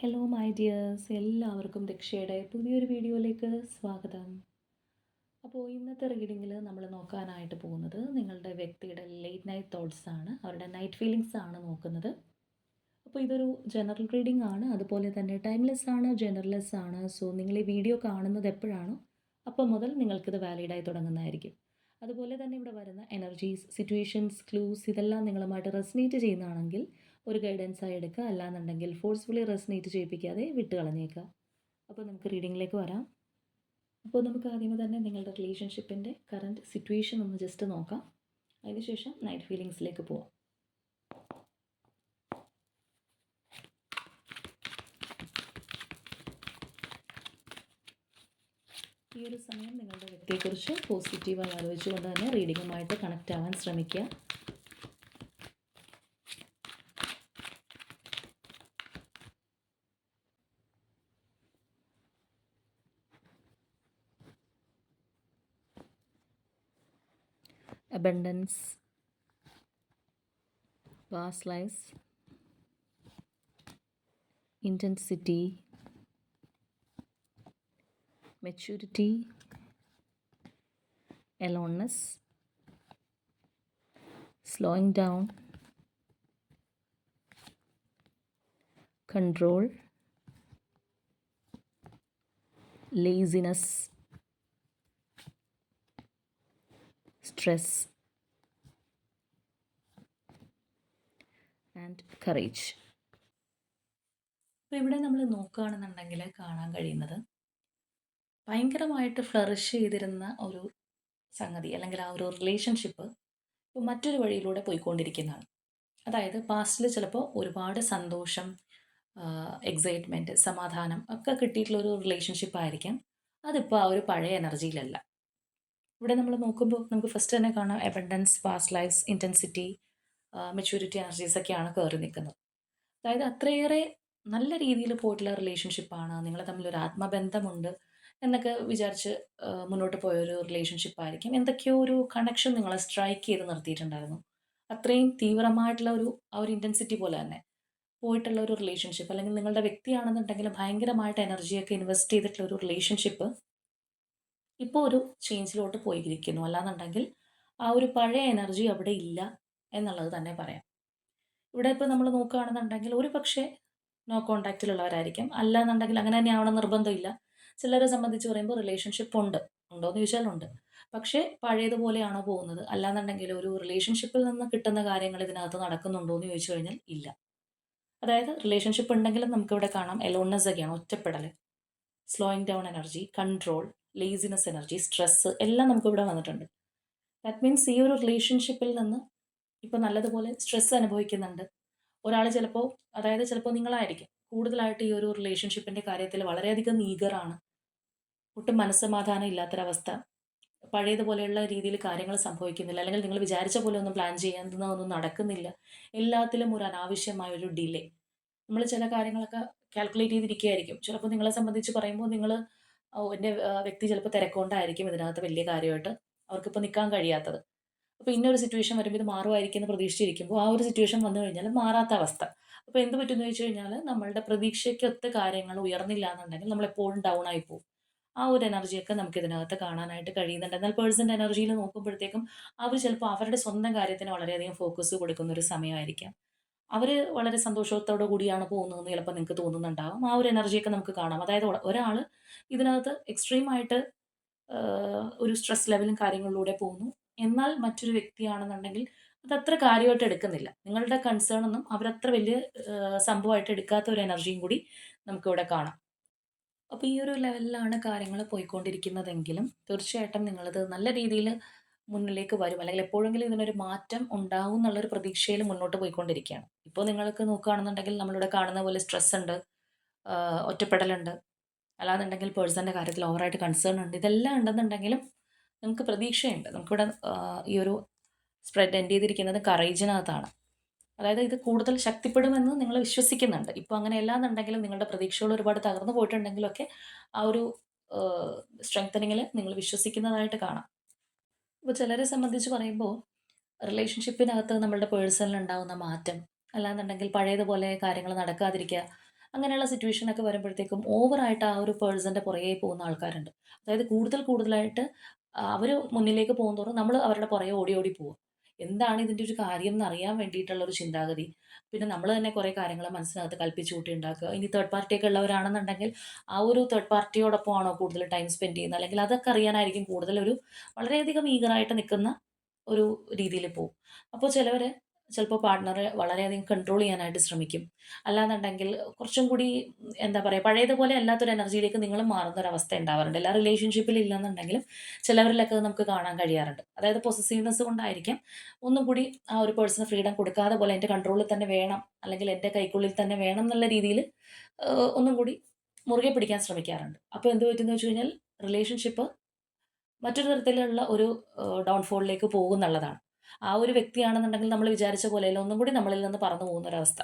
Hello my dears, എല്ലാവർക്കും ദക്ഷയുടെ പുതിയൊരു വീഡിയോയിലേക്ക് സ്വാഗതം. അപ്പോൾ ഇന്നത്തെ റീഡിങ്ങിൽ നമ്മൾ നോക്കാനായിട്ട് പോകുന്നത് നിങ്ങളുടെ വ്യക്തിയുടെ ലേറ്റ് നൈറ്റ് തോട്ട്സ് ആണ്, അവരുടെ നൈറ്റ് ഫീലിങ്സ് ആണ് നോക്കുന്നത്. അപ്പോൾ ഇതൊരു ജനറൽ റീഡിംഗ് ആണ്, അതുപോലെ തന്നെ ടൈംലെസ് ആണ്, ജനറൽലെസ് ആണ്. സോ നിങ്ങൾ ഈ വീഡിയോ കാണുന്നത് എപ്പോഴാണോ അപ്പോൾ മുതൽ നിങ്ങൾക്കിത് വാലിഡായി തുടങ്ങുന്നതായിരിക്കും. അതുപോലെ തന്നെ ഇവിടെ വരുന്ന എനർജീസ്, സിറ്റുവേഷൻസ്, ക്ലൂസ് ഇതെല്ലാം നിങ്ങളുമായിട്ട് റെസനേറ്റ് ചെയ്യുന്നതാണെങ്കിൽ ഒരു ഗൈഡൻസായി എടുക്കുക, അല്ലാന്നുണ്ടെങ്കിൽ ഫോഴ്സ്ഫുള്ളി റെസനേറ്റ് ചെയ്യിപ്പിക്കാതെ വിട്ട് കളഞ്ഞേക്കുക. അപ്പോൾ നമുക്ക് റീഡിങ്ങിലേക്ക് വരാം. അപ്പോൾ നമുക്ക് ആദ്യമേ തന്നെ നിങ്ങളുടെ റിലേഷൻഷിപ്പിൻ്റെ കറൻറ്റ് സിറ്റുവേഷൻ ഒന്ന് ജസ്റ്റ് നോക്കാം. അതിനുശേഷം നൈറ്റ് ഫീലിങ്സിലേക്ക് പോവാം. ഈ ഒരു സമയം നിങ്ങളുടെ വ്യക്തിയെക്കുറിച്ച് പോസിറ്റീവായി ആലോചിച്ചുകൊണ്ട് തന്നെ റീഡിങ്ങുമായിട്ട് കണക്റ്റ് ആവാൻ ശ്രമിക്കുക. abundance, past lives, intensity, maturity, aloneness, slowing down, control, laziness, stress, and courage. അപ്പോൾ ഇവിടെ നമ്മൾ നോക്കുകയാണെന്നുണ്ടെങ്കിൽ കാണാൻ കഴിയുന്നത് ഭയങ്കരമായിട്ട് ഫ്ലറിഷ് ചെയ്തിരുന്ന ഒരു സംഗതി, അല്ലെങ്കിൽ ആ ഒരു റിലേഷൻഷിപ്പ് ഇപ്പോൾ മറ്റൊരു വഴിയിലൂടെ പോയിക്കൊണ്ടിരിക്കുന്നതാണ്. അതായത് പാസ്റ്റിൽ ചിലപ്പോൾ ഒരുപാട് സന്തോഷം, എക്സൈറ്റ്മെൻറ്റ്, സമാധാനം ഒക്കെ കിട്ടിയിട്ടുള്ളൊരു റിലേഷൻഷിപ്പ് ആയിരിക്കാം. അതിപ്പോൾ ആ ഒരു പഴയ എനർജിയിലല്ല. ഇവിടെ നമ്മൾ നോക്കുമ്പോൾ നമുക്ക് ഫസ്റ്റ് തന്നെ കാണാം abundance, past lives, intensity, maturity energies ഒക്കെയാണ് കയറി നിൽക്കുന്നത്. അതായത് അത്രയേറെ നല്ല രീതിയിൽ പോയിട്ടുള്ള റിലേഷൻഷിപ്പാണ്, നിങ്ങൾ തമ്മിലൊരു ആത്മബന്ധമുണ്ട് എന്നൊക്കെ വിചാരിച്ച് മുന്നോട്ട് പോയൊരു റിലേഷൻഷിപ്പ് ആയിരിക്കും. എന്തൊക്കെയോ ഒരു കണക്ഷൻ നിങ്ങളെ സ്ട്രൈക്ക് ചെയ്ത് നിർത്തിയിട്ടുണ്ടായിരുന്നു. അത്രയും തീവ്രമായിട്ടുള്ള ആ ഒരു ഇൻറ്റൻസിറ്റി പോലെ തന്നെ പോയിട്ടുള്ള ഒരു റിലേഷൻഷിപ്പ്, അല്ലെങ്കിൽ നിങ്ങളുടെ വ്യക്തിയാണെന്നുണ്ടെങ്കിൽ ഭയങ്കരമായിട്ട് എനർജിയൊക്കെ ഇൻവെസ്റ്റ് ചെയ്തിട്ടുള്ള ഒരു റിലേഷൻഷിപ്പ് ഇപ്പോൾ ഒരു ചേഞ്ചിലോട്ട് പോയിരിക്കുന്നു. അല്ലാന്നുണ്ടെങ്കിൽ ആ ഒരു പഴയ എനർജി അവിടെ ഇല്ല എന്നുള്ളത് തന്നെ പറയാം. ഇവിടെ ഇപ്പോൾ നമ്മൾ നോക്കുകയാണെന്നുണ്ടെങ്കിൽ ഒരു പക്ഷേ നോ കോണ്ടാക്റ്റിലുള്ളവരായിരിക്കും, അല്ലാന്നുണ്ടെങ്കിൽ അങ്ങനെ തന്നെ ആവണം നിർബന്ധമില്ല. ചിലരെ സംബന്ധിച്ച് പറയുമ്പോൾ റിലേഷൻഷിപ്പ് ഉണ്ട്, ഉണ്ടോയെന്ന് ചോദിച്ചാൽ ഉണ്ട്. പക്ഷേ പഴയതുപോലെയാണോ പോകുന്നത്, അല്ലാന്നുണ്ടെങ്കിൽ ഒരു റിലേഷൻഷിപ്പിൽ നിന്ന് കിട്ടുന്ന കാര്യങ്ങൾ ഇതിനകത്ത് നടക്കുന്നുണ്ടോ എന്ന് ചോദിച്ചു കഴിഞ്ഞാൽ ഇല്ല. അതായത് റിലേഷൻഷിപ്പ് ഉണ്ടെങ്കിലും നമുക്കിവിടെ കാണാം എലോൺനെസ് ഒക്കെയാണ്, ഒറ്റപ്പെടൽ, slowing down energy, control, laziness energy, stress എല്ലാം നമുക്കിവിടെ വന്നിട്ടുണ്ട്. ദാറ്റ് മീൻസ് ഈ ഒരു റിലേഷൻഷിപ്പിൽ നിന്ന് ഇപ്പോൾ നല്ലതുപോലെ സ്ട്രെസ്സ് അനുഭവിക്കുന്നുണ്ട് ഒരാൾ. ചിലപ്പോൾ നിങ്ങളായിരിക്കും കൂടുതലായിട്ട് ഈ ഒരു റിലേഷൻഷിപ്പിൻ്റെ കാര്യത്തിൽ വളരെയധികം ഈഗറാണ്, ഒട്ടും മനസ്സമാധാനം ഇല്ലാത്തൊരവസ്ഥ, പഴയതുപോലെയുള്ള രീതിയിൽ കാര്യങ്ങൾ സംഭവിക്കുന്നില്ല, അല്ലെങ്കിൽ നിങ്ങൾ വിചാരിച്ച പോലെ ഒന്നും പ്ലാൻ ചെയ്യാനൊന്നും നടക്കുന്നില്ല. എല്ലാത്തിലും ഒരു അനാവശ്യമായൊരു ഡിലേ. നമ്മൾ ചില കാര്യങ്ങളൊക്കെ കാൽക്കുലേറ്റ് ചെയ്തിരിക്കുകയായിരിക്കും. ചിലപ്പോൾ നിങ്ങളെ സംബന്ധിച്ച് പറയുമ്പോൾ എൻ്റെ വ്യക്തി ചിലപ്പോൾ തിരക്കൊണ്ടായിരിക്കും ഇതിനകത്ത് വലിയ കാര്യമായിട്ട് അവർക്കിപ്പോൾ നിൽക്കാൻ കഴിയാത്തത്. അപ്പോൾ ഇന്നൊരു സിറ്റുവേഷൻ വരുമ്പോൾ ഇത് മാറുമായിരിക്കും എന്ന് പ്രതീക്ഷിച്ചിരിക്കുമ്പോൾ ആ ഒരു സിറ്റുവേഷൻ വന്നു കഴിഞ്ഞാൽ മാറാത്ത അവസ്ഥ. അപ്പോൾ എന്ത് പറ്റുമെന്ന് ചോദിച്ചു കഴിഞ്ഞാൽ നമ്മളുടെ പ്രതീക്ഷയ്ക്കൊത്ത കാര്യങ്ങൾ ഉയർന്നില്ല എന്നുണ്ടെങ്കിൽ നമ്മളെപ്പോഴും ഡൗൺ ആയി പോകും. ആ ഒരു എനർജിയൊക്കെ നമുക്ക് ഇതിനകത്ത് കാണാനായിട്ട് കഴിയുന്നുണ്ട്. എന്നാൽ പേഴ്സൻ്റെ എനർജിയിൽ നോക്കുമ്പോഴത്തേക്കും അവർ ചിലപ്പോൾ അവരുടെ സ്വന്തം കാര്യത്തിന് വളരെയധികം ഫോക്കസ് കൊടുക്കുന്ന ഒരു സമയമായിരിക്കാം. അവർ വളരെ സന്തോഷത്തോടു കൂടിയാണ് പോകുന്നതെന്ന് ചിലപ്പോൾ നിങ്ങൾക്ക് തോന്നുന്നുണ്ടാവും. ആ ഒരു എനർജിയൊക്കെ നമുക്ക് കാണാം. അതായത് ഒരാൾ ഇതിനകത്ത് എക്സ്ട്രീമായിട്ട് ഒരു സ്ട്രെസ് ലെവലും കാര്യങ്ങളിലൂടെ പോകുന്നു. എന്നാൽ മറ്റൊരു വ്യക്തിയാണെന്നുണ്ടെങ്കിൽ അതത്ര കാര്യമായിട്ട് എടുക്കുന്നില്ല. നിങ്ങളുടെ കൺസേൺ ഒന്നും അവരത്ര വലിയ സംഭവമായിട്ട് എടുക്കാത്ത ഒരു എനർജിയും കൂടി നമുക്കിവിടെ കാണാം. അപ്പോൾ ഈ ഒരു ലെവലിലാണ് കാര്യങ്ങൾ പോയിക്കൊണ്ടിരിക്കുന്നതെങ്കിലും തീർച്ചയായിട്ടും നിങ്ങളിത് നല്ല രീതിയിൽ മുന്നിലേക്ക് വരും, അല്ലെങ്കിൽ എപ്പോഴെങ്കിലും ഇതിനൊരു മാറ്റം ഉണ്ടാവും എന്നുള്ളൊരു പ്രതീക്ഷയിൽ മുന്നോട്ട് പോയിക്കൊണ്ടിരിക്കുകയാണ്. ഇപ്പോൾ നിങ്ങൾക്ക് നോക്കുകയാണെന്നുണ്ടെങ്കിൽ നമ്മളിവിടെ കാണുന്ന പോലെ സ്ട്രെസ് ഉണ്ട്, ഒറ്റപ്പെടലുണ്ട്, അല്ലാന്നുണ്ടെങ്കിൽ പേഴ്സൻ്റെ കാര്യത്തിൽ ഓവറായിട്ട് കൺസേൺ ഉണ്ട്. ഇതെല്ലാം ഉണ്ടെന്നുണ്ടെങ്കിലും നിങ്ങൾക്ക് പ്രതീക്ഷയുണ്ട്. നമുക്കിവിടെ ഈ ഒരു സ്പ്രെഡ് എൻഡ് ചെയ്തിരിക്കുന്നത് കറേജിനകത്താണ്. അതായത് ഇത് കൂടുതൽ ശക്തിപ്പെടുമെന്ന് നിങ്ങൾ വിശ്വസിക്കുന്നുണ്ട്. ഇപ്പോൾ അങ്ങനെയല്ലാന്നുണ്ടെങ്കിലും നിങ്ങളുടെ പ്രതീക്ഷകൾ ഒരുപാട് തകർന്നു പോയിട്ടുണ്ടെങ്കിലൊക്കെ ആ ഒരു സ്ട്രെങ്തനിങ്ങിൽ നിങ്ങൾ വിശ്വസിക്കുന്നതായിട്ട് കാണാം. ഇപ്പോൾ ചിലരെ സംബന്ധിച്ച് പറയുമ്പോൾ റിലേഷൻഷിപ്പിനകത്ത് നമ്മളുടെ പേഴ്സണിൽ ഉണ്ടാകുന്ന മാറ്റം, അല്ലാന്നുണ്ടെങ്കിൽ പഴയതുപോലെ കാര്യങ്ങൾ നടക്കാതിരിക്കുക, അങ്ങനെയുള്ള സിറ്റുവേഷനൊക്കെ വരുമ്പോഴത്തേക്കും ഓവറായിട്ട് ആ ഒരു പേഴ്സൻ്റെ പുറകെ പോകുന്ന ആൾക്കാരുണ്ട്. അതായത് കൂടുതലായിട്ട് അവര് മുന്നിലേക്ക് പോകുന്തോറും നമ്മള് അവരുടെ പുറകെ ഓടി ഓടി പോവും. എന്താണ് ഇതിൻ്റെ ഒരു കാര്യം എന്നറിയാൻ വേണ്ടിയിട്ടുള്ള ഒരു ചിന്താഗതി. പിന്നെ നമ്മള് തന്നെ കുറേ കാര്യങ്ങള് മനസ്സിനകത്ത് കൽപ്പിച്ച് കൂട്ടി ഉണ്ടാക്കുക. ഇനി തേർഡ് പാർട്ടി ഒക്കെ ഉള്ളവരാണെന്നുണ്ടെങ്കിൽ ആ ഒരു തേർഡ് പാർട്ടിയോടൊപ്പമാണോ കൂടുതൽ ടൈം സ്പെൻഡ് ചെയ്യുന്നത്, അല്ലെങ്കിൽ അതൊക്കെ അറിയാനായിരിക്കും കൂടുതലൊരു വളരെയധികം ഈഗറായിട്ട് നിൽക്കുന്ന ഒരു രീതിയിൽ പോവും. അപ്പോൾ ചിലവര് ചിലപ്പോൾ പാർട്ട്ണറെ വളരെയധികം കൺട്രോൾ ചെയ്യാനായിട്ട് ശ്രമിക്കും. അല്ലാന്നുണ്ടെങ്കിൽ കുറച്ചും കൂടി എന്താ പറയുക, പഴയതുപോലെ അല്ലാത്തൊരു എനർജിയിലേക്ക് നിങ്ങളും മാറുന്നൊരവസ്ഥ ഉണ്ടാവാറുണ്ട്. എല്ലാ റിലേഷൻഷിപ്പിൽ ഇല്ലെന്നുണ്ടെങ്കിലും ചിലവരിലൊക്കെ അത് നമുക്ക് കാണാൻ കഴിയാറുണ്ട്. അതായത് പൊസസീവ്നെസ് കൊണ്ടായിരിക്കാം ഒന്നും കൂടി ആ ഒരു പേഴ്സണ് ഫ്രീഡം കൊടുക്കാതെ പോലെ എൻ്റെ കൺട്രോളിൽ തന്നെ വേണം, അല്ലെങ്കിൽ എൻ്റെ കൈക്കുള്ളിൽ തന്നെ വേണം എന്നുള്ള രീതിയിൽ ഒന്നും കൂടി മുറുകെ പിടിക്കാൻ ശ്രമിക്കാറുണ്ട്. അപ്പോൾ എന്ത് പറ്റുമെന്ന് വെച്ച് കഴിഞ്ഞാൽ റിലേഷൻഷിപ്പ് മറ്റൊരു തരത്തിലുള്ള ഒരു ഡൗൺഫോളിലേക്ക് പോകുന്നുള്ളതാണ്. ആ ഒരു വ്യക്തിയാണെന്നുണ്ടെങ്കിൽ നമ്മൾ വിചാരിച്ച പോലെയല്ല, ഒന്നും കൂടി നമ്മളിൽ നിന്ന് പറന്നു പോകുന്നൊരവസ്ഥ.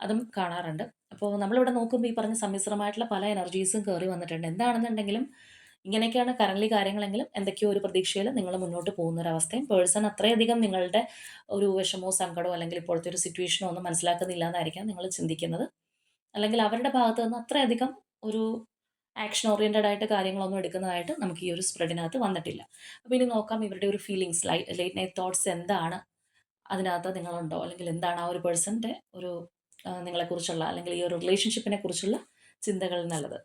അതും കാണാറുണ്ട്. അപ്പോൾ നമ്മളിവിടെ നോക്കുമ്പോൾ ഈ പറഞ്ഞ സമ്മിശ്രമായിട്ടുള്ള പല എനർജീസും കേറി വന്നിട്ടുണ്ട്. എന്താണെന്നുണ്ടെങ്കിലും ഇങ്ങനെയൊക്കെയാണ് കറൻറ്റ്ലി കാര്യങ്ങളെങ്കിലും എന്തൊക്കെയോ ഒരു പ്രതീക്ഷയിൽ നിങ്ങൾ മുന്നോട്ട് പോകുന്നൊരവസ്ഥയും പേഴ്സൺ അത്രയധികം നിങ്ങളുടെ ഒരു വിഷമമോ സങ്കടമോ അല്ലെങ്കിൽ ഇപ്പോഴത്തെ ഒരു സിറ്റുവേഷനോ ഒന്നും മനസ്സിലാക്കുന്നില്ല എന്നായിരിക്കാം നിങ്ങൾ ചിന്തിക്കുന്നത്. അല്ലെങ്കിൽ അവരുടെ ഭാഗത്ത് നിന്ന് അത്രയധികം ഒരു ആക്ഷൻ ഓറിയന്റഡ് ആയിട്ട് കാര്യങ്ങളൊന്നും എടുക്കുന്നതായിട്ട് നമുക്ക് ഈ ഒരു സ്പ്രെഡിനകത്ത് വന്നിട്ടില്ല. അപ്പോൾ ഇനി നോക്കാം ഇവരുടെ ഒരു ഫീലിങ്സ്, ലേറ്റ് നൈറ്റ് തോട്ട്സ് എന്താണ് അതിനകത്ത് നിങ്ങളുണ്ടോ, അല്ലെങ്കിൽ എന്താണ് ആ ഒരു പേഴ്സൻ്റെ ഒരു നിങ്ങളെക്കുറിച്ചുള്ള അല്ലെങ്കിൽ ഈ ഒരു റിലേഷൻഷിപ്പിനെ കുറിച്ചുള്ള ചിന്തകൾ എന്നുള്ളത്.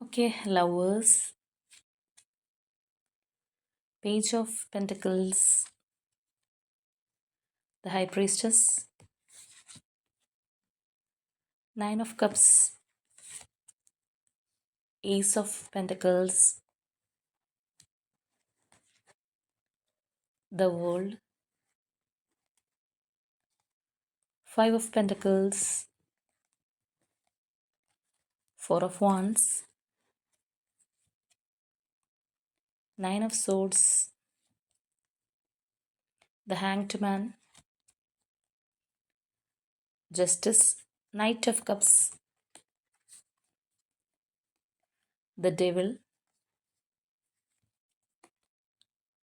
Okay, lovers, page of pentacles, the high priestess, nine of cups, ace of pentacles, the world, five of pentacles, four of wands, nine of swords, the hanged man, justice, knight of cups, the devil,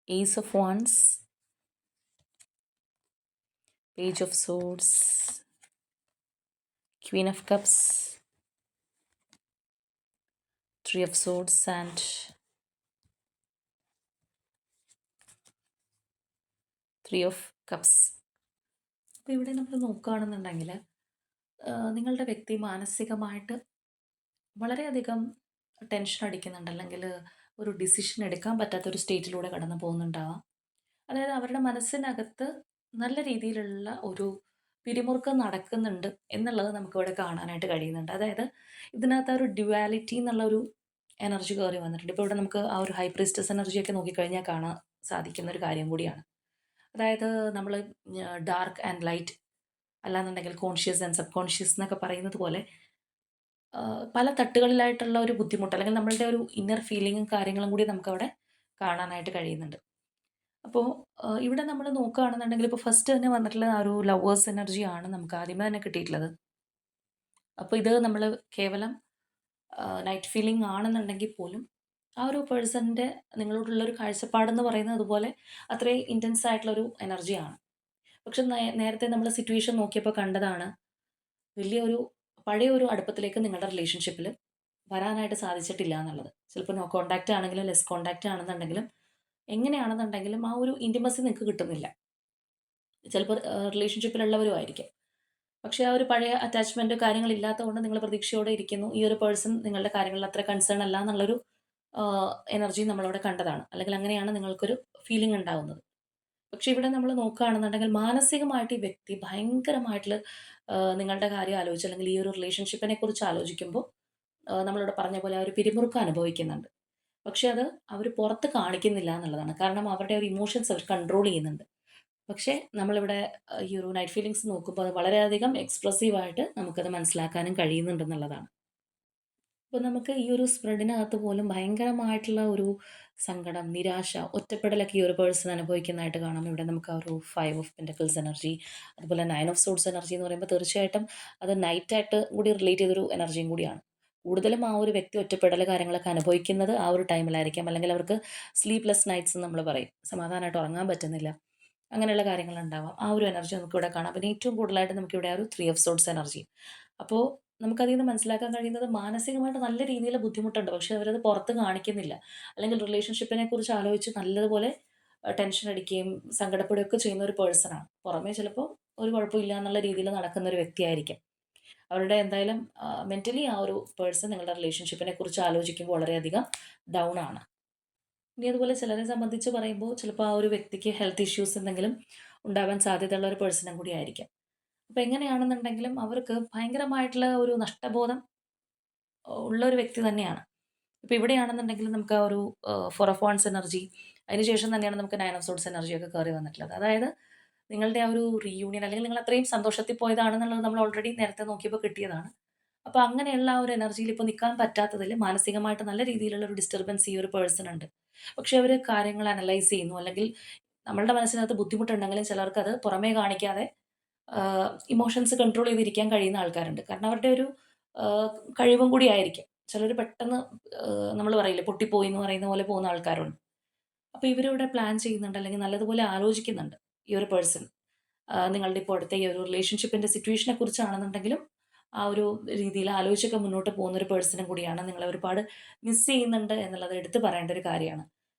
ace of wands, page of swords, queen of cups, three of swords and three of cups. അപ്പോൾ ഇവിടെ നമ്മൾ നോക്കുകയാണെന്നുണ്ടെങ്കിൽ നിങ്ങളുടെ വ്യക്തി മാനസികമായിട്ട് വളരെയധികം tension അടിക്കുന്നുണ്ട്, അല്ലെങ്കിൽ ഒരു ഡിസിഷൻ എടുക്കാൻ പറ്റാത്തൊരു സ്റ്റേറ്റിലൂടെ കടന്നു പോകുന്നുണ്ടാവാം. അതായത് അവരുടെ മനസ്സിനകത്ത് നല്ല രീതിയിലുള്ള ഒരു പിരിമുറുക്കം നടക്കുന്നുണ്ട് എന്നുള്ളത് നമുക്കിവിടെ കാണാനായിട്ട് കഴിയുന്നുണ്ട്. അതായത് ഇതിനകത്ത് ആ ഒരു ഡ്യുവാലിറ്റി എന്നുള്ളൊരു എനർജി കയറി വന്നിട്ടുണ്ട്. ഇപ്പോൾ ഇവിടെ നമുക്ക് ആ ഒരു ഹൈ പ്രീസ്റ്റസ് എനർജിയൊക്കെ നോക്കിക്കഴിഞ്ഞാൽ കാണാൻ സാധിക്കുന്ന ഒരു കാര്യം കൂടിയാണ്. അതായത് നമ്മൾ ഡാർക്ക് ആൻഡ് ലൈറ്റ്, അല്ലാന്നുണ്ടെങ്കിൽ കോൺഷ്യസ് ആൻഡ് സബ് കോൺഷ്യസ് എന്നൊക്കെ പറയുന്നത് പോലെ പല തട്ടുകളിലായിട്ടുള്ള ഒരു ബുദ്ധിമുട്ട്, അല്ലെങ്കിൽ നമ്മളുടെ ഒരു ഇന്നർ ഫീലിങ്ങും കാര്യങ്ങളും കൂടി നമുക്കവിടെ കാണാനായിട്ട് കഴിയുന്നുണ്ട്. അപ്പോൾ ഇവിടെ നമ്മൾ നോക്കുകയാണെന്നുണ്ടെങ്കിൽ ഇപ്പോൾ ഫസ്റ്റ് തന്നെ വന്നിട്ടുള്ള ആ ഒരു ലവേഴ്സ് എനർജിയാണ് നമുക്ക് ആദ്യമേ തന്നെ കിട്ടിയിട്ടുള്ളത്. അപ്പോൾ ഇത് നമ്മൾ കേവലം നൈറ്റ് ഫീലിംഗ് ആണെന്നുണ്ടെങ്കിൽ പോലും ആ ഒരു പേഴ്സൻ്റെ നിങ്ങളോടുള്ള ഒരു കാഴ്ചപ്പാടെന്ന് പറയുന്നത് അതുപോലെ അത്രയും ഇൻറ്റൻസ് ആയിട്ടുള്ളൊരു എനർജിയാണ്. പക്ഷെ നേരത്തെ നമ്മൾ സിറ്റുവേഷൻ നോക്കിയപ്പോൾ കണ്ടതാണ് വലിയൊരു പഴയ ഒരു അടുപ്പത്തിലേക്ക് നിങ്ങളുടെ റിലേഷൻഷിപ്പിൽ വരാനായിട്ട് സാധിച്ചിട്ടില്ല എന്നുള്ളത്. ചിലപ്പോൾ നോ കോൺടാക്റ്റ് ആണെങ്കിലും ലെസ് കോൺടാക്റ്റ് ആണെന്നുണ്ടെങ്കിലും എങ്ങനെയാണെന്നുണ്ടെങ്കിലും ആ ഒരു ഇൻറ്റിമസി നിങ്ങൾക്ക് കിട്ടുന്നില്ല. ചിലപ്പോൾ റിലേഷൻഷിപ്പിലുള്ളവരും ആയിരിക്കും. പക്ഷേ ആ ഒരു പഴയ അറ്റാച്ച്മെൻറ്റ് കാര്യങ്ങളില്ലാത്തത് കൊണ്ട് നിങ്ങൾ പ്രതീക്ഷയോടെ ഇരിക്കുന്നു. ഈ ഒരു പേഴ്സൺ നിങ്ങളുടെ കാര്യങ്ങളിൽ അത്ര കൺസേൺ അല്ല എന്നുള്ളൊരു എനർജി നമ്മളവിടെ കണ്ടതാണ്. അല്ലെങ്കിൽ അങ്ങനെയാണ് നിങ്ങൾക്കൊരു ഫീലിംഗ് ഉണ്ടാവുന്നത്. പക്ഷെ ഇവിടെ നമ്മൾ നോക്കുകയാണെന്നുണ്ടെങ്കിൽ മാനസികമായിട്ട് ഈ വ്യക്തി ഭയങ്കരമായിട്ടുള്ള നിങ്ങളുടെ കാര്യം ആലോചിച്ച്, അല്ലെങ്കിൽ ഈ ഒരു റിലേഷൻഷിപ്പിനെ കുറിച്ച് ആലോചിക്കുമ്പോൾ നമ്മളിവിടെ പറഞ്ഞ പോലെ ആ ഒരു പിരിമുറുക്കം അനുഭവിക്കുന്നുണ്ട്. പക്ഷെ അത് അവർ പുറത്ത് കാണിക്കുന്നില്ല എന്നുള്ളതാണ്. കാരണം അവരുടെ ഒരു ഇമോഷൻസ് അവർ കൺട്രോൾ ചെയ്യുന്നുണ്ട്. പക്ഷേ നമ്മളിവിടെ ഈ ഒരു നൈറ്റ് ഫീലിങ്സ് നോക്കുമ്പോൾ അത് വളരെയധികം എക്സ്പ്രസീവായിട്ട് നമുക്കത് മനസ്സിലാക്കാനും കഴിയുന്നുണ്ടെന്നുള്ളതാണ്. അപ്പോൾ നമുക്ക് ഈ ഒരു സ്പ്രെഡിനകത്ത് പോലും ഭയങ്കരമായിട്ടുള്ള ഒരു സങ്കടം, നിരാശ, ഒറ്റപ്പെടലൊക്കെ ഈ ഒരു പേഴ്സൺ അനുഭവിക്കുന്നതായിട്ട് കാണാം. ഇവിടെ നമുക്ക് ആ ഒരു 5 ഓഫ് പെന്റക്കിൾസ് എനർജി, അതുപോലെ 9 ഓഫ് സോഡ്സ് എനർജി എന്ന് പറയുമ്പോൾ തീർച്ചയായിട്ടും അത് നൈറ്റായിട്ട് കൂടി റിലേറ്റ് ചെയ്തൊരു എനർജിയും കൂടിയാണ്. കൂടുതലും ആ ഒരു വ്യക്തി ഒറ്റപ്പെടൽ കാര്യങ്ങളൊക്കെ അനുഭവിക്കുന്നത് ആ ഒരു ടൈമിലായിരിക്കാം. അല്ലെങ്കിൽ അവർക്ക് സ്ലീപ്ലെസ് നൈറ്റ്സ് എന്ന് നമ്മൾ പറയും. സമാധാനമായിട്ട് ഉറങ്ങാൻ പറ്റുന്നില്ല. അങ്ങനെയുള്ള കാര്യങ്ങളുണ്ടാവാം. ആ ഒരു എനർജി നമുക്കിവിടെ കാണാം. പിന്നെ ഏറ്റവും കൂടുതലായിട്ട് നമുക്കിവിടെ ആ ഒരു 3 ഓഫ് സോഡ്സ് എനർജി. അപ്പോൾ നമുക്കതിൽ നിന്ന് മനസ്സിലാക്കാൻ കഴിയുന്നത് മാനസികമായിട്ട് നല്ല രീതിയിൽ ബുദ്ധിമുട്ടുണ്ട്. പക്ഷെ അവരത് പുറത്ത് കാണിക്കുന്നില്ല. അല്ലെങ്കിൽ റിലേഷൻഷിപ്പിനെ കുറിച്ച് ആലോചിച്ച് നല്ലതുപോലെ ടെൻഷൻ അടിക്കുകയും സങ്കടപ്പെടുകയൊക്കെ ചെയ്യുന്ന ഒരു പേഴ്സണാണ്. പുറമേ ചിലപ്പോൾ ഒരു കുഴപ്പമില്ല എന്നുള്ള രീതിയിൽ നടക്കുന്ന ഒരു വ്യക്തിയായിരിക്കും. അവരുടെ എന്തായാലും മെന്റലി ആ ഒരു പേഴ്സൺ നിങ്ങളുടെ റിലേഷൻഷിപ്പിനെ കുറിച്ച് ആലോചിക്കുമ്പോൾ വളരെയധികം ഡൗൺ ആണ്. ഇനി അതുപോലെ ചിലരെ സംബന്ധിച്ച് പറയുമ്പോൾ ചിലപ്പോൾ ആ ഒരു വ്യക്തിക്ക് ഹെൽത്ത് ഇഷ്യൂസ് എന്തെങ്കിലും ഉണ്ടാവാൻ സാധ്യതയുള്ള ഒരു പേഴ്സണും കൂടി ആയിരിക്കാം. അപ്പോൾ എങ്ങനെയാണെന്നുണ്ടെങ്കിലും അവർക്ക് ഭയങ്കരമായിട്ടുള്ള ഒരു നഷ്ടബോധം ഉള്ള ഒരു വ്യക്തി തന്നെയാണ്. ഇപ്പോൾ ഇവിടെയാണെന്നുണ്ടെങ്കിൽ നമുക്ക് ആ ഒരു 4 ഓഫ് വാണ്ട്സ് എനർജി, അതിനുശേഷം തന്നെയാണ് നമുക്ക് 9 ഓഫ് സോഡ്സ് എനർജിയൊക്കെ കയറി വന്നിട്ടുള്ളത്. അതായത് നിങ്ങളുടെ ആ ഒരു റീയൂണിയൻ അല്ലെങ്കിൽ നിങ്ങൾ അത്രയും സന്തോഷത്തിൽ പോയതാണെന്നുള്ളത് നമ്മൾ ഓൾറെഡി നേരത്തെ നോക്കിയപ്പോൾ കിട്ടിയതാണ്. അപ്പോൾ അങ്ങനെയുള്ള ആ ഒരു എനർജിയിൽ ഇപ്പോൾ നിൽക്കാൻ പറ്റാത്തതിൽ മാനസികമായിട്ട് നല്ല രീതിയിലുള്ള ഒരു ഡിസ്റ്റർബൻസ് ഈ ഒരു പേഴ്സൺ ഉണ്ട്. പക്ഷേ അവർ കാര്യങ്ങൾ അനലൈസ് ചെയ്യുന്നു, അല്ലെങ്കിൽ നമ്മളുടെ മനസ്സിനകത്ത് ബുദ്ധിമുട്ടുണ്ടെങ്കിലും ചിലർക്കത് പുറമേ കാണിക്കാതെ ഇമോഷൻസ് കൺട്രോൾ ചെയ്തിരിക്കാൻ കഴിയുന്ന ആൾക്കാരുണ്ട്. കാരണം അവരുടെ ഒരു ആഹ് കഴിവും കൂടി ആയിരിക്കും. ചിലര് പെട്ടെന്ന് നമ്മൾ പറയില്ലേ പൊട്ടിപ്പോയി എന്ന് പറയുന്ന പോലെ പോകുന്ന ആൾക്കാരുണ്ട്. അപ്പോൾ ഇവരിവിടെ പ്ലാൻ ചെയ്യുന്നുണ്ട്, അല്ലെങ്കിൽ നല്ലതുപോലെ ആലോചിക്കുന്നുണ്ട് ഈ ഒരു പേഴ്സൺ. നിങ്ങളുടെ ഇപ്പോൾ അടുത്ത ഈ ഒരു റിലേഷൻഷിപ്പിന്റെ സിറ്റുവേഷനെ കുറിച്ചാണെന്നുണ്ടെങ്കിലും ആ ഒരു രീതിയിൽ ആലോചിച്ചൊക്കെ മുന്നോട്ട് പോകുന്ന ഒരു പേഴ്സണും കൂടിയാണ്. നിങ്ങളെ ഒരുപാട് മിസ് ചെയ്യുന്നുണ്ട് എന്നുള്ളത് എടുത്ത് പറയേണ്ട ഒരു കാര്യമാണ്.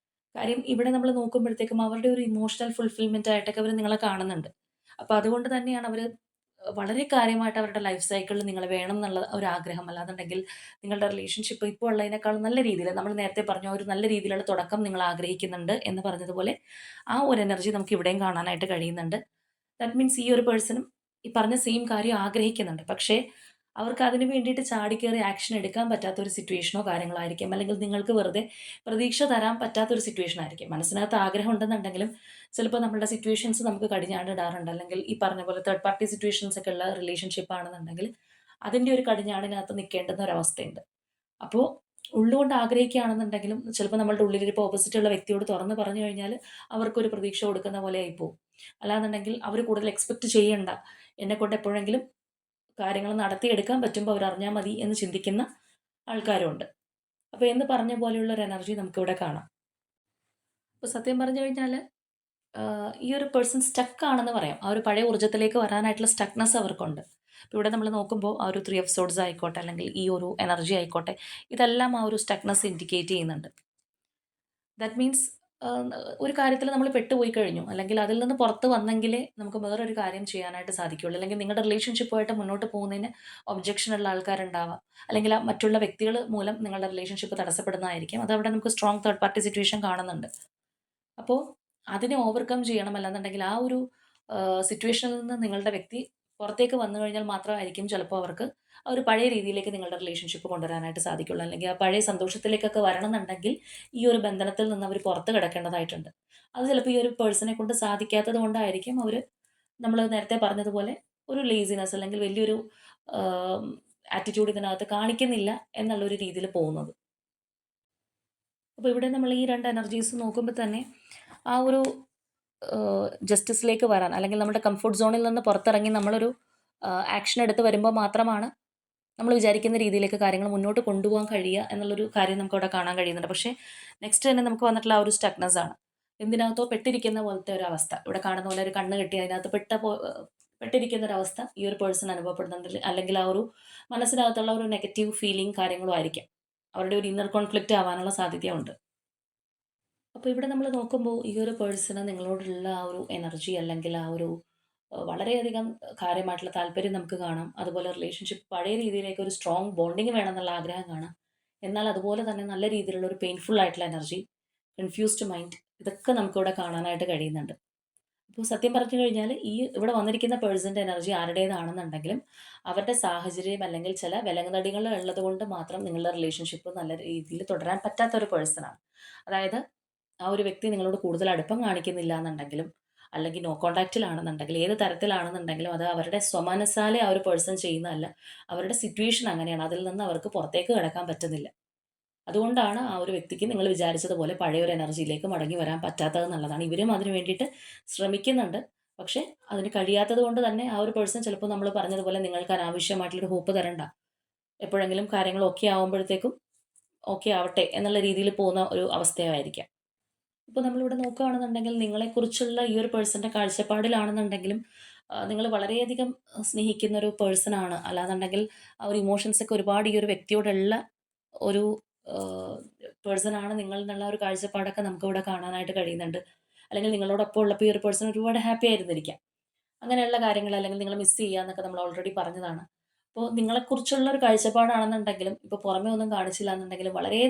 കാര്യം ഇവിടെ നമ്മൾ നോക്കുമ്പോഴത്തേക്കും അവരുടെ ഒരു ഇമോഷണൽ ഫുൾഫിൽമെന്റ് ആയിട്ടൊക്കെ അവർ നിങ്ങളെ കാണുന്നുണ്ട്. അപ്പോൾ അതുകൊണ്ട് തന്നെയാണ് അവര് വളരെ കാര്യമായിട്ട് അവരുടെ ലൈഫ് സൈക്കിളിൽ നിങ്ങളെ വേണം എന്നുള്ള ഒരു ആഗ്രഹം. അല്ലാന്നുണ്ടെങ്കിൽ നിങ്ങളുടെ റിലേഷൻഷിപ്പ് ഇപ്പോൾ ഉള്ളതിനേക്കാളും നല്ല രീതിയിൽ നമ്മൾ നേരത്തെ പറഞ്ഞ ഒരു നല്ല രീതിയിലുള്ള തുടക്കം നിങ്ങൾ ആഗ്രഹിക്കുന്നുണ്ട് എന്ന് പറഞ്ഞതുപോലെ ആ ഒരു എനർജി നമുക്ക് ഇവിടെയും കാണാനായിട്ട് കഴിയുന്നുണ്ട്. ദാറ്റ് മീൻസ് ഈ ഒരു പേഴ്സണും ഈ പറഞ്ഞ സെയിം കാര്യം ആഗ്രഹിക്കുന്നുണ്ട്. പക്ഷേ അവർക്ക് അതിന് വേണ്ടിയിട്ട് ചാടിക്കേറി ആക്ഷൻ എടുക്കാൻ പറ്റാത്ത ഒരു സിറ്റുവേഷനോ കാര്യങ്ങളോ ആയിരിക്കാം. അല്ലെങ്കിൽ നിങ്ങൾക്ക് വെറുതെ പ്രതീക്ഷ തരാൻ പറ്റാത്ത ഒരു സിറ്റുവേഷൻ ആയിരിക്കും. മനസ്സിനകത്ത് ആഗ്രഹം ഉണ്ടെന്നുണ്ടെങ്കിലും ചിലപ്പോൾ നമ്മളുടെ സിറ്റുവേഷൻസ് നമുക്ക് കടിഞ്ഞാണിടാറുണ്ട്. അല്ലെങ്കിൽ ഈ പറഞ്ഞ പോലെ തേർഡ് പാർട്ടി സിറ്റുവേഷൻസ് ഒക്കെ ഉള്ള റിലേഷൻഷിപ്പ് ആണെന്നുണ്ടെങ്കിൽ അതിൻ്റെ ഒരു കടിഞ്ഞാണിനകത്ത് നിൽക്കേണ്ടുന്ന ഒരവസ്ഥയുണ്ട്. അപ്പോൾ ഉള്ളുകൊണ്ട് ആഗ്രഹിക്കുകയാണെന്നുണ്ടെങ്കിലും ചിലപ്പോൾ നമ്മളുടെ ഉള്ളിലിരിപ്പോൾ ഓപ്പോസിറ്റ് ഉള്ള വ്യക്തിയോട് തുറന്ന് പറഞ്ഞു കഴിഞ്ഞാൽ അവർക്കൊരു പ്രതീക്ഷ കൊടുക്കുന്ന പോലെ ആയിപ്പോവും. അല്ലാന്നുണ്ടെങ്കിൽ അവർ കൂടുതൽ എക്സ്പെക്റ്റ് ചെയ്യണ്ട. എന്നെക്കൊണ്ട് എപ്പോഴെങ്കിലും കാര്യങ്ങൾ നടത്തിയെടുക്കാൻ പറ്റുമ്പോൾ അവരറിഞ്ഞാൽ മതി എന്ന് ചിന്തിക്കുന്ന ആൾക്കാരുണ്ട്. അപ്പോൾ എന്ന് പറഞ്ഞ പോലെയുള്ള ഒരു എനർജി നമുക്കിവിടെ കാണാം. അപ്പോൾ സത്യം പറഞ്ഞു കഴിഞ്ഞാൽ ഈ ഒരു പേഴ്സൺ സ്റ്റക്ക് ആണെന്ന് പറയാം. ആ ഒരു പഴയ ഊർജ്ജത്തിലേക്ക് വരാനായിട്ടുള്ള സ്റ്റക്നെസ് അവർക്കുണ്ട്. ഇപ്പോൾ ഇവിടെ നമ്മൾ നോക്കുമ്പോൾ ആ ഒരു 3 ഓഫ് സോഡ്സ് ആയിക്കോട്ടെ, അല്ലെങ്കിൽ ഈ ഒരു എനർജി ആയിക്കോട്ടെ, ഇതെല്ലാം ആ ഒരു സ്റ്റക്നെസ് ഇൻഡിക്കേറ്റ് ചെയ്യുന്നുണ്ട്. ദാറ്റ് മീൻസ് ഒരു കാര്യത്തിൽ നമ്മൾ പെട്ടുപോയി കഴിഞ്ഞു. അല്ലെങ്കിൽ അതിൽ നിന്ന് പുറത്ത് വന്നെങ്കിലേ നമുക്ക് വേറൊരു കാര്യം ചെയ്യാനായിട്ട് സാധിക്കുകയുള്ളൂ. അല്ലെങ്കിൽ നിങ്ങളുടെ റിലേഷൻഷിപ്പുമായിട്ട് മുന്നോട്ട് പോകുന്നതിന് ഒബ്ജക്ഷൻ ഉള്ള ആൾക്കാരുണ്ടാവാം. അല്ലെങ്കിൽ ആ മറ്റുള്ള വ്യക്തികൾ മൂലം നിങ്ങളുടെ റിലേഷൻഷിപ്പ് തടസ്സപ്പെടുന്നതായിരിക്കും. അതവിടെ നമുക്ക് സ്ട്രോങ് തേർഡ് പാർട്ടി സിറ്റുവേഷൻ കാണുന്നുണ്ട്. അപ്പോൾ അതിനെ ഓവർകം ചെയ്യണം. അല്ലാന്നുണ്ടെങ്കിൽ ആ ഒരു സിറ്റുവേഷനിൽ നിന്ന് നിങ്ങളുടെ വ്യക്തി പുറത്തേക്ക് വന്നു കഴിഞ്ഞാൽ മാത്രമായിരിക്കും ചിലപ്പോൾ അവർക്ക് ആ ഒരു പഴയ രീതിയിലേക്ക് നിങ്ങളുടെ റിലേഷൻഷിപ്പ് കൊണ്ടുവരാനായിട്ട് സാധിക്കുള്ളൂ. അല്ലെങ്കിൽ ആ പഴയ സന്തോഷത്തിലേക്കൊക്കെ വരണമെന്നുണ്ടെങ്കിൽ ഈ ഒരു ബന്ധനത്തിൽ നിന്ന് അവർ പുറത്ത് കിടക്കേണ്ടതായിട്ടുണ്ട്. അത് ചിലപ്പോൾ ഈ ഒരു പേഴ്സണെ കൊണ്ട് സാധിക്കാത്തത് കൊണ്ടായിരിക്കും അവർ നമ്മൾ നേരത്തെ പറഞ്ഞതുപോലെ ഒരു ലേസിനെസ് അല്ലെങ്കിൽ വലിയൊരു ആറ്റിറ്റ്യൂഡ് ഇതിനകത്ത് കാണിക്കുന്നില്ല എന്നുള്ളൊരു രീതിയിൽ പോകുന്നത്. അപ്പോൾ ഇവിടെ നമ്മൾ ഈ 2 എനർജീസ് നോക്കുമ്പോൾ തന്നെ ആ ഒരു ജസ്റ്റിസിലേക്ക് വരാൻ, അല്ലെങ്കിൽ നമ്മുടെ കംഫർട്ട് സോണിൽ നിന്ന് പുറത്തിറങ്ങി നമ്മളൊരു ആക്ഷൻ എടുത്ത് വരുമ്പോൾ മാത്രമാണ് നമ്മൾ വിചാരിക്കുന്ന രീതിയിലേക്ക് കാര്യങ്ങൾ മുന്നോട്ട് കൊണ്ടുപോകാൻ കഴിയുക എന്നുള്ളൊരു കാര്യം നമുക്കവിടെ കാണാൻ കഴിയുന്നുണ്ട്. പക്ഷേ നെക്സ്റ്റ് തന്നെ നമുക്ക് വന്നിട്ടുള്ള ആ ഒരു സ്റ്റക്നെസ് ആണ്. എന്തിനകത്തോ പെട്ടിരിക്കുന്ന പോലത്തെ ഒരു അവസ്ഥ. ഇവിടെ കാണുന്ന പോലെ ഒരു കണ്ണ് കെട്ടി അതിനകത്ത് പെട്ടിരിക്കുന്ന ഒരവസ്ഥ ഈ ഒരു പേഴ്സൺ അനുഭവപ്പെടുന്നുണ്ട്. അല്ലെങ്കിൽ ആ ഒരു മനസ്സിനകത്തുള്ള ഒരു നെഗറ്റീവ് ഫീലിംഗ് കാര്യങ്ങളും ആയിരിക്കാം. അവരുടെ ഒരു ഇന്നർ കോൺഫ്ലിക്റ്റ് ആവാനുള്ള സാധ്യതയുണ്ട്. അപ്പോൾ ഇവിടെ നമ്മൾ നോക്കുമ്പോൾ ഈ ഒരു പേഴ്സണ് നിങ്ങളോടുള്ള ആ ഒരു എനർജി, അല്ലെങ്കിൽ ആ ഒരു വളരെയധികം കാര്യമായിട്ടുള്ള താല്പര്യം നമുക്ക് കാണാം. അതുപോലെ റിലേഷൻഷിപ്പ് പഴയ രീതിയിലേക്ക് ഒരു സ്ട്രോങ് ബോണ്ടിങ് വേണമെന്നുള്ള ആഗ്രഹം കാണാം. എന്നാൽ അതുപോലെ തന്നെ നല്ല രീതിയിലുള്ള ഒരു പെയിൻഫുൾ ആയിട്ടുള്ള എനർജി, കൺഫ്യൂസ്ഡ് മൈൻഡ്, ഇതൊക്കെ നമുക്കിവിടെ കാണാനായിട്ട് കഴിയുന്നുണ്ട്. ഇപ്പോൾ സത്യം പറഞ്ഞു കഴിഞ്ഞാൽ ഈ ഇവിടെ വന്നിരിക്കുന്ന പേഴ്സൻ്റെ എനർജി ആരുടേതാണെന്നുണ്ടെങ്കിലും അവരുടെ സാഹചര്യം അല്ലെങ്കിൽ ചില വിലങ്ങുതടികൾ ഉള്ളത് കൊണ്ട് മാത്രം നിങ്ങളുടെ റിലേഷൻഷിപ്പ് നല്ല രീതിയിൽ തുടരാൻ പറ്റാത്ത ഒരു പേഴ്സണാണ്. അതായത് ആ ഒരു വ്യക്തി നിങ്ങളോട് കൂടുതൽ അടുപ്പം കാണിക്കുന്നില്ല എന്നുണ്ടെങ്കിലും അല്ലെങ്കിൽ നോ കോൺടാക്റ്റിലാണെന്നുണ്ടെങ്കിൽ ഏത് തരത്തിലാണെന്നുണ്ടെങ്കിലും അത് അവരുടെ സ്വമനസാലെ ആ ഒരു പേഴ്സൺ ചെയ്യുന്നതല്ല. അവരുടെ സിറ്റുവേഷൻ അങ്ങനെയാണ്. അതിൽ നിന്ന് അവർക്ക് പുറത്തേക്ക് കടക്കാൻ പറ്റുന്നില്ല. അതുകൊണ്ടാണ് ആ ഒരു വ്യക്തിക്ക് നിങ്ങൾ വിചാരിച്ചതുപോലെ പഴയ ഒരു എനർജിയിലേക്ക് മടങ്ങി വരാൻ പറ്റാത്തതെന്നുള്ളതാണ്. ഇവരും അതിന് വേണ്ടിയിട്ട് ശ്രമിക്കുന്നുണ്ട്. പക്ഷേ അതിന് കഴിയാത്തത് കൊണ്ട് തന്നെ ആ ഒരു പേഴ്സൺ ചിലപ്പോൾ നമ്മൾ പറഞ്ഞതുപോലെ നിങ്ങൾക്ക് അനാവശ്യമായിട്ടുള്ളൊരു ഹോപ്പ് തരണ്ട. എപ്പോഴെങ്കിലും കാര്യങ്ങൾ ഓക്കെ ആവുമ്പോഴത്തേക്കും ഓക്കെ ആവട്ടെ എന്നുള്ള രീതിയിൽ പോകുന്ന ഒരു അവസ്ഥയായിരിക്കാം. ഇപ്പോൾ നമ്മളിവിടെ നോക്കുകയാണെന്നുണ്ടെങ്കിൽ നിങ്ങളെക്കുറിച്ചുള്ള ഈ ഒരു പേഴ്സൻ്റെ കാഴ്ചപ്പാടിലാണെന്നുണ്ടെങ്കിലും നിങ്ങൾ വളരെയധികം സ്നേഹിക്കുന്ന ഒരു പേഴ്സണാണ്. അല്ലാന്നുണ്ടെങ്കിൽ ആ ഒരു ഇമോഷൻസൊക്കെ ഒരുപാട് ഈ ഒരു വ്യക്തിയോടുള്ള ഒരു പേഴ്സണാണ് നിങ്ങൾ എന്നുള്ള ഒരു കാഴ്ചപ്പാടൊക്കെ നമുക്കിവിടെ കാണാനായിട്ട് കഴിയുന്നുണ്ട്. അല്ലെങ്കിൽ നിങ്ങളോടൊപ്പം ഉള്ളപ്പോൾ ഈ ഒരു പേഴ്സൺ ഒരുപാട് ഹാപ്പി ആയിരുന്നിരിക്കാം. അങ്ങനെയുള്ള കാര്യങ്ങൾ അല്ലെങ്കിൽ നിങ്ങളെ മിസ് ചെയ്യുക എന്നൊക്കെ നമ്മൾ ഓൾറെഡി പറഞ്ഞതാണ്. അപ്പോൾ നിങ്ങളെക്കുറിച്ചുള്ള ഒരു കാഴ്ചപ്പാടാണെന്നുണ്ടെങ്കിലും ഇപ്പോൾ പുറമേ ഒന്നും കാണിച്ചില്ല എന്നുണ്ടെങ്കിലും വളരെ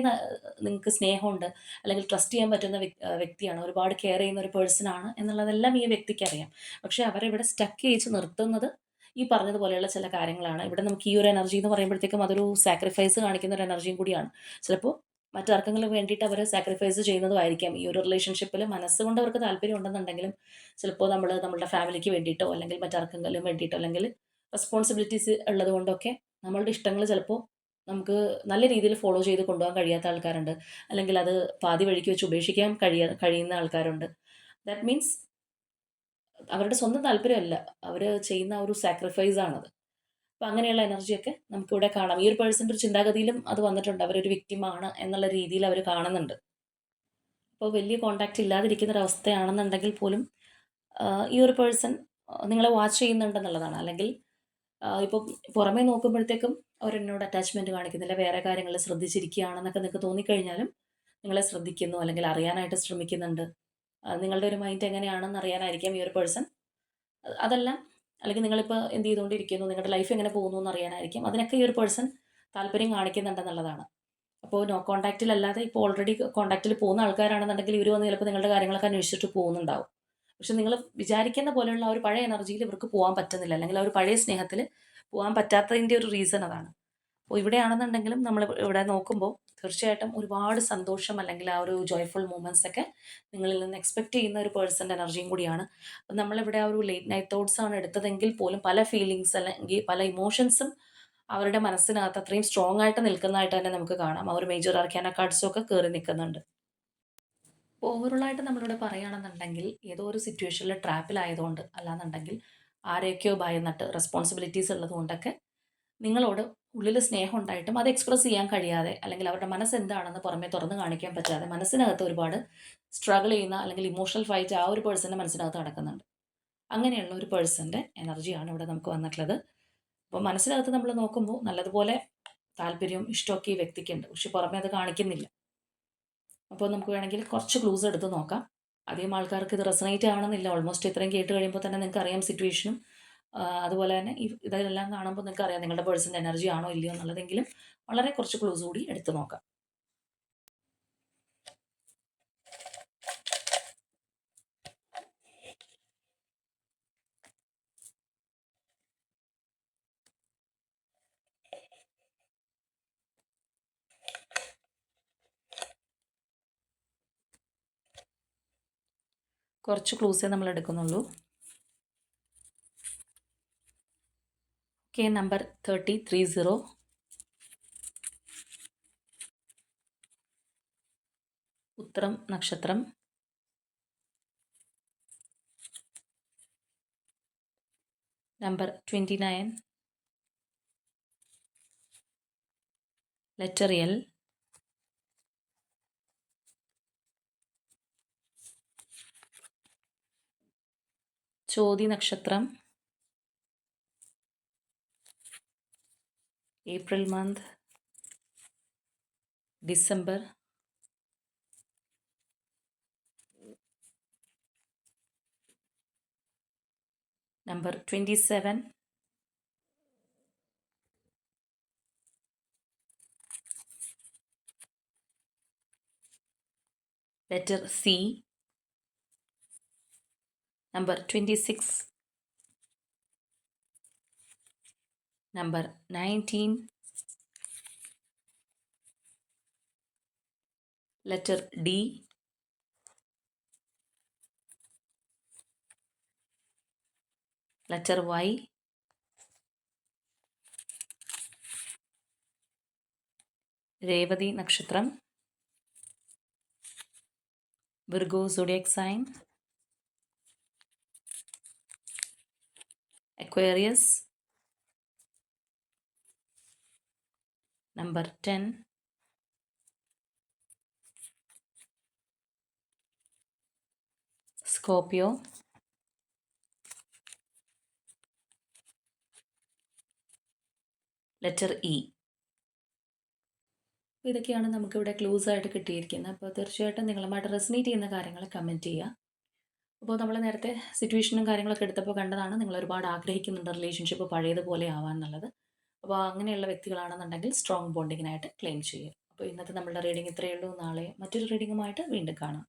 നിങ്ങൾക്ക് സ്നേഹമുണ്ട് അല്ലെങ്കിൽ ട്രസ്റ്റ് ചെയ്യാൻ പറ്റുന്ന വ്യക്തിയാണ്. ഒരുപാട് കെയർ ചെയ്യുന്ന ഒരു പേഴ്സണാണ് എന്നുള്ളതെല്ലാം ഈ വ്യക്തിക്കറിയാം. പക്ഷേ അവരിവിടെ സ്റ്റക്ക് ചെയ്യിച്ച് നിർത്തുന്നത് ഈ പറഞ്ഞതുപോലെയുള്ള ചില കാര്യങ്ങളാണ്. ഇവിടെ നമുക്ക് ഈ ഒരു എനർജി എന്ന് പറയുമ്പോഴത്തേക്കും അതൊരു സാക്രിഫൈസ് കാണിക്കുന്ന ഒരു എനർജിയും കൂടിയാണ്. ചിലപ്പോൾ മറ്റാർക്കെങ്കിലും വേണ്ടിയിട്ട് അവർ സാക്രിഫൈസ് ചെയ്യുന്നതുമായിരിക്കാം. ഈ ഒരു റിലേഷൻഷിപ്പിൽ മനസ്സുകൊണ്ട് അവർക്ക് താല്പര്യം ഉണ്ടെന്നുണ്ടെങ്കിലും ചിലപ്പോൾ നമ്മളുടെ ഫാമിലിക്ക് വേണ്ടിയിട്ടോ അല്ലെങ്കിൽ മറ്റാർക്കെങ്കിലും വേണ്ടിയിട്ടോ അല്ലെങ്കിൽ റെസ്പോൺസിബിലിറ്റീസ് ഉള്ളത് കൊണ്ടൊക്കെ നമ്മളുടെ ഇഷ്ടങ്ങൾ ചിലപ്പോൾ നമുക്ക് നല്ല രീതിയിൽ ഫോളോ ചെയ്ത് കൊണ്ടുപോകാൻ കഴിയാത്ത ആൾക്കാരുണ്ട്. അല്ലെങ്കിൽ അത് പാതി വഴിക്ക് വെച്ച് ഉപേക്ഷിക്കാൻ കഴിയുന്ന ആൾക്കാരുണ്ട്. ദാറ്റ് മീൻസ് അവരുടെ സ്വന്തം താല്പര്യമല്ല. അവർ ചെയ്യുന്ന ഒരു സാക്രിഫൈസ് ആണത്. അപ്പോൾ അങ്ങനെയുള്ള എനർജിയൊക്കെ നമുക്കിവിടെ കാണാം. ഈ ഒരു പേഴ്സൻ്റെ ഒരു ചിന്താഗതിയിലും അത് വന്നിട്ടുണ്ട്. അവരൊരു വിക്ടിമാണ് എന്നുള്ള രീതിയിൽ അവർ കാണുന്നുണ്ട്. അപ്പോൾ വലിയ കോൺടാക്റ്റ് ഇല്ലാതിരിക്കുന്ന ഒരു അവസ്ഥയാണെന്നുണ്ടെങ്കിൽ പോലും ഈ ഒരു പേഴ്സൺ നിങ്ങളെ വാച്ച് ചെയ്യുന്നുണ്ടെന്നുള്ളതാണ്. അല്ലെങ്കിൽ ഇപ്പോൾ പുറമേ നോക്കുമ്പോഴത്തേക്കും അവരെന്നോട് അറ്റാച്ച്മെൻറ്റ് കാണിക്കുന്നില്ല, വേറെ കാര്യങ്ങളിൽ ശ്രദ്ധിച്ചിരിക്കുകയാണെന്നൊക്കെ നിങ്ങൾക്ക് തോന്നിക്കഴിഞ്ഞാലും നിങ്ങളെ ശ്രദ്ധിക്കുന്നു അല്ലെങ്കിൽ അറിയാനായിട്ട് ശ്രമിക്കുന്നുണ്ട്. നിങ്ങളുടെ ഒരു മൈൻഡ് എങ്ങനെയാണെന്ന് അറിയാനായിരിക്കാം ഈ ഒരു പേഴ്സൺ. അതെല്ലാം അല്ലെങ്കിൽ നിങ്ങളിപ്പോൾ എന്ത് ചെയ്തുകൊണ്ടിരിക്കുന്നു, നിങ്ങളുടെ ലൈഫ് എങ്ങനെ പോകുന്നു എന്ന് അറിയാനായിരിക്കും. അതിനൊക്കെ ഈ ഒരു പേഴ്സൺ താല്പര്യം കാണിക്കുന്നുണ്ടെന്നുള്ളതാണ്. അപ്പോൾ നോ കോൺടാക്റ്റിലല്ലാതെ ഇപ്പോൾ ഓൾറെഡി കോൺടാക്റ്റിൽ പോകുന്ന ആൾക്കാരാണെന്നുണ്ടെങ്കിൽ ഇവർ വന്ന് ചിലപ്പോൾ നിങ്ങളുടെ കാര്യങ്ങളൊക്കെ അന്വേഷിച്ചിട്ട് പോകുന്നുണ്ടാവും. പക്ഷെ നിങ്ങൾ വിചാരിക്കുന്ന പോലെയുള്ള ആ ഒരു പഴയ എനർജിയിൽ ഇവർക്ക് പോകാൻ പറ്റുന്നില്ല. അല്ലെങ്കിൽ ആ ഒരു പഴയ സ്നേഹത്തിൽ പോകാൻ പറ്റാത്തതിൻ്റെ ഒരു റീസൺ അതാണ്. അപ്പോൾ ഇവിടെയാണെന്നുണ്ടെങ്കിലും നമ്മൾ ഇവിടെ നോക്കുമ്പോൾ തീർച്ചയായിട്ടും ഒരുപാട് സന്തോഷം അല്ലെങ്കിൽ ആ ഒരു ജോയ്ഫുൾ മൂമെൻറ്റ്സ് ഒക്കെ നിങ്ങളിൽ നിന്ന് എക്സ്പെക്റ്റ് ചെയ്യുന്ന ഒരു പേഴ്സൻ്റെ എനർജിയും കൂടിയാണ്. അപ്പം നമ്മളിവിടെ ആ ഒരു ലേറ്റ് നൈറ്റ് തോട്ട്സ് ആണ് എടുത്തതെങ്കിൽ പോലും പല ഫീലിങ്സ് അല്ലെങ്കിൽ പല ഇമോഷൻസും അവരുടെ മനസ്സിനകത്ത് അത്രയും സ്ട്രോങ് ആയിട്ട് നിൽക്കുന്നതായിട്ട് തന്നെ നമുക്ക് കാണാം. ആ ഒരു മേജർ ആർക്കാന കാർഡ്സും ഒക്കെ കയറി നിൽക്കുന്നുണ്ട്. അപ്പോൾ ഓവറോളായിട്ട് നമ്മളിവിടെ പറയുകയാണെന്നുണ്ടെങ്കിൽ ഏതോ ഒരു സിറ്റുവേഷനിൽ ട്രാപ്പിലായതുകൊണ്ട് അല്ലാന്നുണ്ടെങ്കിൽ ആരെയൊക്കെയോ ഭയന്നിട്ട് റെസ്പോൺസിബിലിറ്റീസ് ഉള്ളതുകൊണ്ടൊക്കെ നിങ്ങളോട് ഉള്ളിൽ സ്നേഹം ഉണ്ടായിട്ടും അത് എക്സ്പ്രസ് ചെയ്യാൻ കഴിയാതെ അല്ലെങ്കിൽ അവരുടെ മനസ്സ് എന്താണെന്ന് പുറമെ തുറന്ന് കാണിക്കാൻ പറ്റാതെ മനസ്സിനകത്ത് ഒരുപാട് സ്ട്രഗിൾ ചെയ്യുന്ന അല്ലെങ്കിൽ ഇമോഷണൽ ഫൈറ്റ് ആ ഒരു പേഴ്സൻ്റെ മനസ്സിനകത്ത് നടക്കുന്നുണ്ട്. അങ്ങനെയുള്ള ഒരു പേഴ്സൻ്റെ എനർജിയാണ് ഇവിടെ നമുക്ക് വന്നിട്ടുള്ളത്. അപ്പോൾ മനസ്സിനകത്ത് നമ്മൾ നോക്കുമ്പോൾ നല്ലതുപോലെ താല്പര്യവും ഇഷ്ടമൊക്കെ ഈ വ്യക്തിക്കുണ്ട്. പക്ഷെ പുറമെ അത് കാണിക്കുന്നില്ല. അപ്പോൾ നമുക്ക് വേണമെങ്കിൽ കുറച്ച് ക്ലൂസ് എടുത്ത് നോക്കാം. അധികം ആൾക്കാർക്ക് ഇത് റെസണേറ്റ് ആവണമെന്നില്ല. ഓൾമോസ്റ്റ് ഇത്രയും കേട്ട് കഴിയുമ്പോൾ തന്നെ നിങ്ങൾക്ക് അറിയാം സിറ്റുവേഷനും അതുപോലെ തന്നെ ഇതെല്ലാം കാണുമ്പോൾ നിങ്ങൾക്ക് അറിയാം നിങ്ങളുടെ പേഴ്സൻ്റെ എനർജി ആണോ ഇല്ലയോ എന്നുള്ളതെങ്കിലും വളരെ കുറച്ച് ക്ലൂസ് കൂടി എടുത്ത് നോക്കാം. കുറച്ച് ക്ലൂസേ നമ്മൾ എടുക്കുന്നുള്ളൂ. ഓക്കെ, നമ്പർ 3030 ഉത്രം നക്ഷത്രം, നമ്പർ 29 ലെറ്റർ എൽ, ചോതി നക്ഷത്രം, April month, December, number 27 letter C, number 26, number 19, letter D, letter Y, Revathi നക്ഷത്രം, Virgo zodiac sign, Aquarius, number 10, Scorpio, letter E. ഇതൊക്കെയാണ് നമുക്കിവിടെ ക്ലൂസ് ആയിട്ട് കിട്ടിയിരിക്കുന്നത്. അപ്പോൾ തീർച്ചയായിട്ടും നിങ്ങളുമായിട്ട് റെസനേറ്റ് ചെയ്യുന്ന കാര്യങ്ങൾ കമൻറ്റ് ചെയ്യുക. അപ്പോൾ നമ്മൾ നേരത്തെ സിറ്റുവേഷനും കാര്യങ്ങളൊക്കെ എടുത്തപ്പോൾ കണ്ടതാണ് നിങ്ങൾ ഒരുപാട് ആഗ്രഹിക്കുന്നുണ്ട് റിലേഷൻഷിപ്പ് പഴയതുപോലെ ആവാൻ എന്നുള്ളത്. അപ്പോൾ അങ്ങനെയുള്ള വ്യക്തികളാണെന്നുണ്ടെങ്കിൽ സ്ട്രോങ് ബോണ്ടിങ്ങിനായിട്ട് ക്ലെയിം ചെയ്യുക. അപ്പോൾ ഇന്നത്തെ നമ്മളുടെ റീഡിംഗ് ഇത്രയേ ഉള്ളൂ. നാളെ മറ്റൊരു റീഡിങ്ങുമായിട്ട് വീണ്ടും കാണാം.